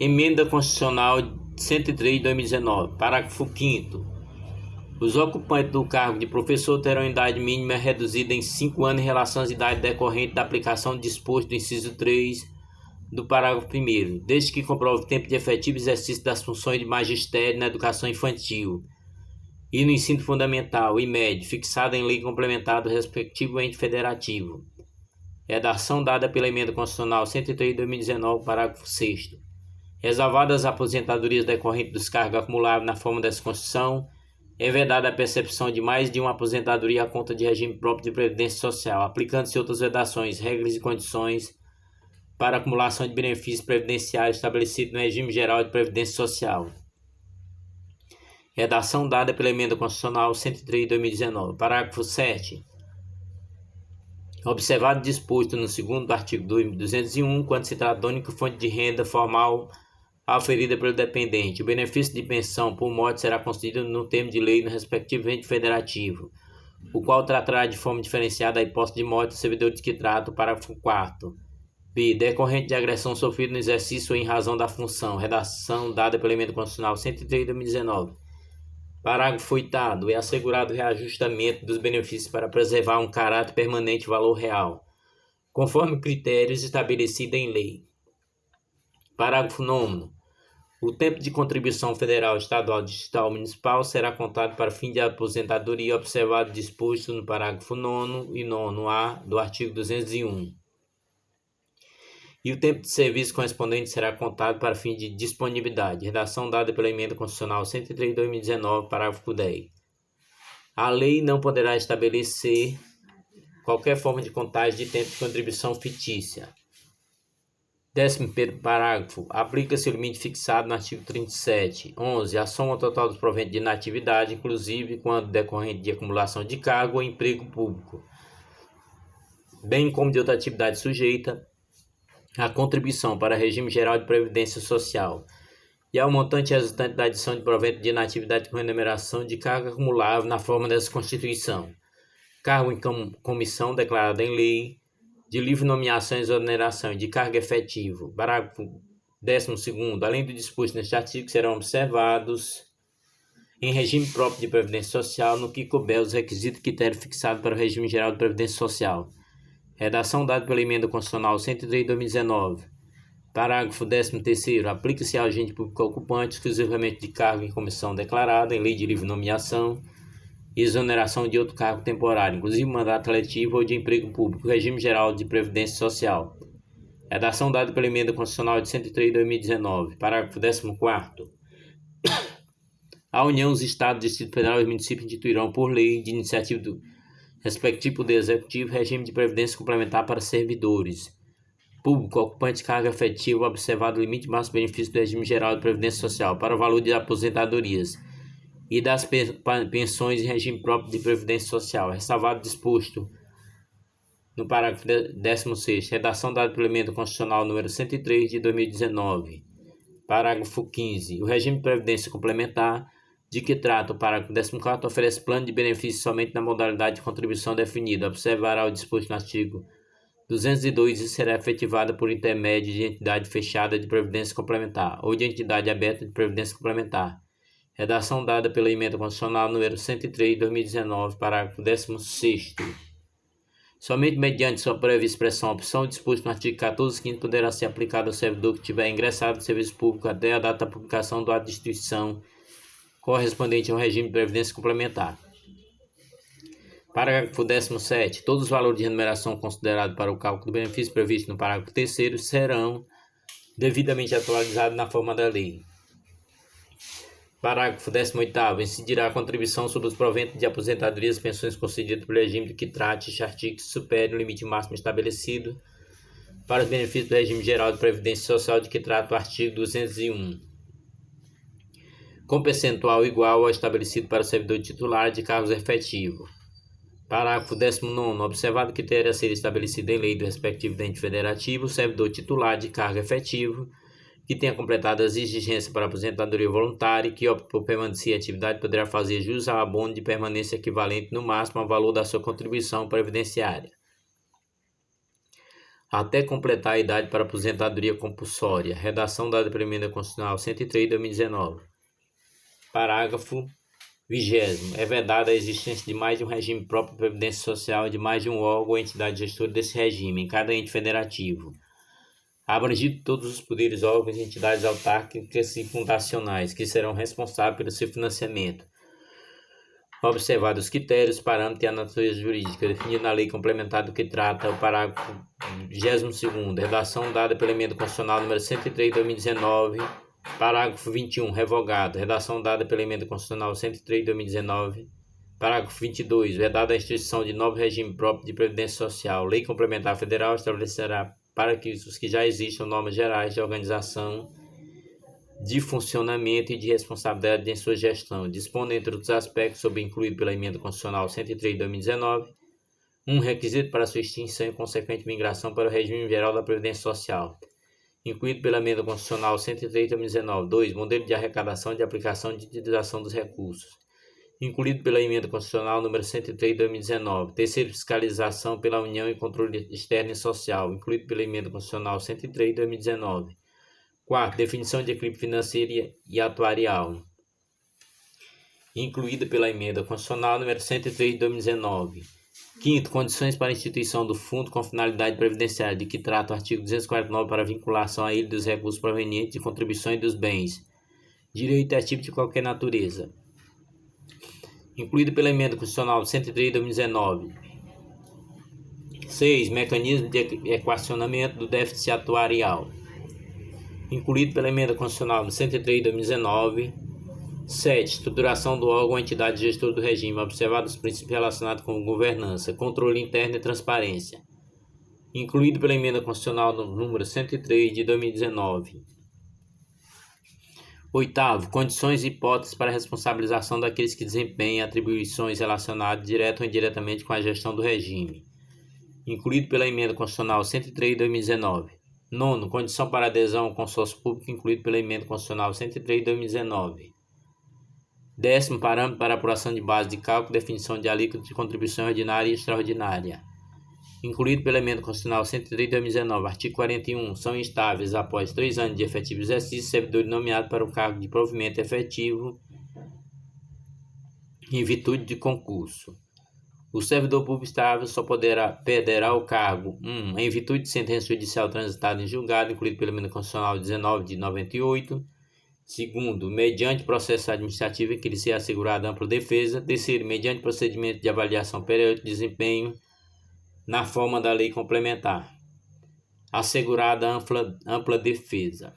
Emenda Constitucional 103 de 2019, parágrafo 5º. Os ocupantes do cargo de professor terão idade mínima reduzida em 5 anos em relação às idades decorrentes da aplicação do disposto do inciso 3 do parágrafo 1º, desde que comprove o tempo de efetivo exercício das funções de magistério na educação infantil e no ensino fundamental e médio, fixado em lei complementar do respectivo ente federativo. Redação dada pela Emenda Constitucional 103 de 2019, parágrafo 6º. Ressalvadas as aposentadorias decorrentes dos cargos acumuláveis na forma dessa Constituição, é vedada a percepção de mais de uma aposentadoria à conta de regime próprio de previdência social, aplicando-se outras vedações, regras e condições para acumulação de benefícios previdenciários estabelecidos no regime geral de previdência social. Redação dada pela Emenda Constitucional 103 de 2019. Parágrafo 7. Observado o disposto no segundo do artigo 201, quando se trata de única fonte de renda formal auferida pelo dependente, o benefício de pensão por morte será concedido no termo de lei no respectivo ente federativo, o qual tratará de forma diferenciada a hipótese de morte do servidor de que trata o parágrafo 4º. B. Decorrente de agressão sofrida no exercício ou em razão da função. Redação dada pela Emenda Constitucional 103 de 2019. Parágrafo 8º. É assegurado o reajustamento dos benefícios para preservar um caráter permanente e valor real, conforme critérios estabelecidos em lei. Parágrafo 9º. O tempo de contribuição federal, estadual, distrital ou municipal será contado para fim de aposentadoria, observado o disposto no parágrafo 9º e 9º-A do artigo 201. E o tempo de serviço correspondente será contado para fim de disponibilidade. Redação dada pela Emenda Constitucional 103 de 2019, parágrafo 10. A lei não poderá estabelecer qualquer forma de contagem de tempo de contribuição fictícia. 11º parágrafo. Aplica-se o limite fixado no artigo 37. 11. A soma total dos proventos de inatividade, inclusive quando decorrente de acumulação de cargo ou emprego público, bem como de outra atividade sujeita a contribuição para regime geral de previdência social e ao montante resultante da adição de provento de inatividade com remuneração de cargo acumulável na forma dessa Constituição, cargo em comissão declarada em lei, de livre nomeação e exoneração de cargo efetivo. Parágrafo 12º. Além do disposto neste artigo, serão observados em regime próprio de previdência social no que couber os requisitos e critérios fixados para o regime geral de previdência social. Redação dada pela Emenda Constitucional 103 de 2019. Parágrafo 13º. Aplica-se ao agente público ocupante exclusivamente de cargo em comissão declarada em lei de livre nomeação e exoneração de outro cargo temporário, inclusive mandato eletivo ou de emprego público, regime geral de previdência social. Redação dada pela Emenda Constitucional de 103 de 2019. Parágrafo 14º. A União, os Estados, Distrito Federal e os municípios instituirão por lei de iniciativa do respectivo Poder Executivo, regime de previdência complementar para servidores público ocupante de cargo efetivo, observado o limite máximo de benefício do regime geral de previdência social para o valor de aposentadorias e das pensões em regime próprio de previdência social, ressalvado o disposto no parágrafo 16º. Redação dada pela Emenda Constitucional número 103 de 2019. Parágrafo 15º. O regime de previdência complementar de que trata o parágrafo 14º oferece plano de benefício somente na modalidade de contribuição definida, observará o disposto no artigo 202 e será efetivada por intermédio de entidade fechada de previdência complementar ou de entidade aberta de previdência complementar. Redação dada pela Emenda Constitucional número 103 de 2019, parágrafo 16º. Somente mediante sua prévia expressão opção disposto no artigo 14º poderá ser aplicado ao servidor que tiver ingressado no serviço público até a data da publicação do ato de instituição correspondente ao regime de previdência complementar. Parágrafo 17. Todos os valores de remuneração considerados para o cálculo do benefício previsto no parágrafo 3º serão devidamente atualizados na forma da lei. Parágrafo 18º. Incidirá a contribuição sobre os proventos de aposentadorias e pensões concedidas pelo regime de que trate este artigo que supere o limite máximo estabelecido para os benefícios do regime geral de previdência social de que trata o artigo 201. Com percentual igual ao estabelecido para o servidor titular de cargos efetivos. Parágrafo 19º. Observado o critério a ser estabelecido em lei do respectivo ente federativo, o servidor titular de cargo efetivo que tenha completado as exigências para aposentadoria voluntária e que opte por permanecer em atividade poderá fazer jus ao abono de permanência equivalente no máximo ao valor da sua contribuição previdenciária. até completar a idade para aposentadoria compulsória. Redação dada pela Emenda Constitucional 103 de 2019. Parágrafo 20º. É vedada a existência de mais de um regime próprio de previdência social e de mais de um órgão ou entidade gestora desse regime, em cada ente federativo, abrangido todos os poderes, órgãos e entidades autárquicas e fundacionais, que serão responsáveis pelo seu financiamento, observados os critérios, parâmetros e a natureza jurídica definida na lei complementar do que trata o parágrafo 22º, redação dada pela Emenda Constitucional número 103 de 2019, parágrafo 21, revogado, redação dada pela Emenda Constitucional 103 de 2019, parágrafo 22, vedada a instituição de novo regime próprio de previdência social. Lei complementar federal estabelecerá para que os que já existam normas gerais de organização, de funcionamento e de responsabilidade em sua gestão, dispondo, entre outros aspectos, sobre incluído pela Emenda Constitucional 103 de 2019, um requisito para sua extinção e consequente migração para o regime geral da Previdência Social, incluído pela Emenda Constitucional 103 de 2019, 2. Modelo de arrecadação, de aplicação e de utilização dos recursos, incluído pela Emenda Constitucional número 103 de 2019, 3. Fiscalização pela União e controle externo e social, incluído pela Emenda Constitucional 103 de 2019, 4. Definição de equilíbrio financeiro e atuarial, incluída pela Emenda Constitucional número 103 de 2019. 5. Condições para a instituição do fundo com finalidade previdenciária, de que trata o artigo 249 para vinculação a ele dos recursos provenientes de contribuições dos bens, direito ativo de qualquer natureza, incluído pela Emenda Constitucional 103 de 2019. 6. Mecanismo de equacionamento do déficit atuarial, incluído pela Emenda Constitucional 103 de 2019. 7. Estruturação do órgão ou entidade gestora do regime, observados os princípios relacionados com governança, controle interno e transparência, incluído pela Emenda Constitucional número 103 de 2019. 8. Condições e hipóteses para a responsabilização daqueles que desempenham atribuições relacionadas direta ou indiretamente com a gestão do regime, incluído pela Emenda Constitucional 103 de 2019. 9. Condição para adesão ao consórcio público, incluído pela Emenda Constitucional 103 de 2019. 10. Parâmetro para apuração de base de cálculo e definição de alíquota de contribuição ordinária e extraordinária, incluído pela Emenda Constitucional 103 de 2019. Artigo 41. São instáveis, após 3 anos de efetivo exercício, servidores nomeados para o cargo de provimento efetivo em virtude de concurso. O servidor público estável só perderá o cargo 1. Em virtude de sentença judicial transitada em julgado, incluído pela Emenda Constitucional 19 de 98. 2. Mediante processo administrativo em que lhe seja assegurada ampla defesa. 3. Mediante procedimento de avaliação periódica de desempenho na forma da lei complementar, assegurada ampla defesa.